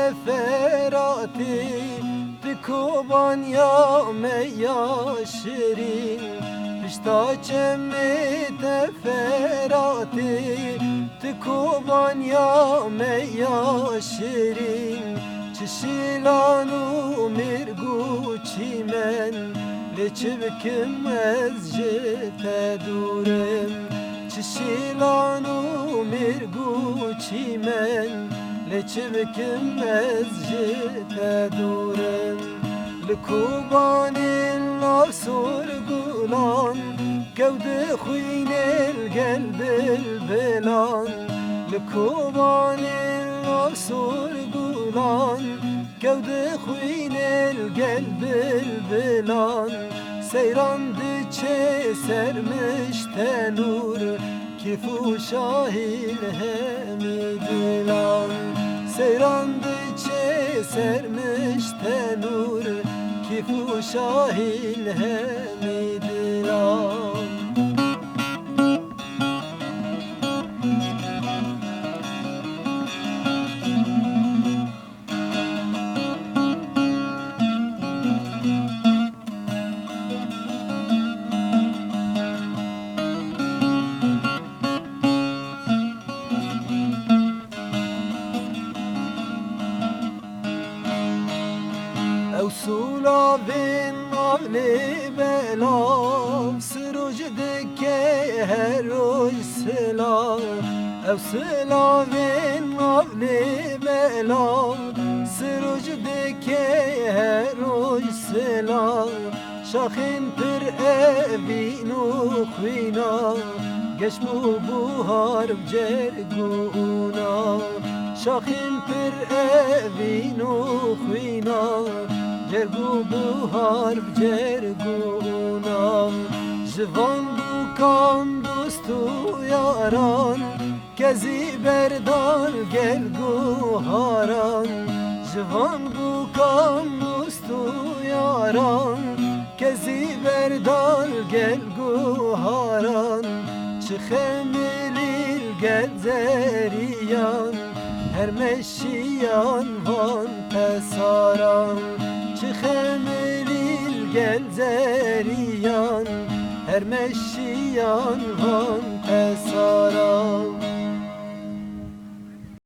teferati Dikoban ya me ya şirin Pişta çemmi teferati Dikoban ya me ya şirin Çişilanu mirgu çimen Leçivkim ezcete durem Çişilanu mirgu çimen Leçivkim ezcete durem Likubanin la sorgulan Gevde huynel gel bilbilan Likubanin la sorgulan Gevde huynel gel bilbilan Seyrandı sermiş tenur Kifu şahil hemidilan Seyrandı sermiş tenur Kifu şahil hemidilan Evsula bin avli belav Sıruc dike her oy silav Evsula bin avli belav Sıruc dike her oy silav Şahin pir evinu khvina Geçmu bu harb cerguna Şahin pir evinu khvina Cergu bu harb cerguna Jivan bu kan dostu yaran Kezi berdar gel guharan Jivan bu kan dostu yaran Kezi berdar gel guharan Çıxemilil gel zeriyan Her meşiyan van pesaran Çıxemilil gel zeriyan Her meşiyan van pesaran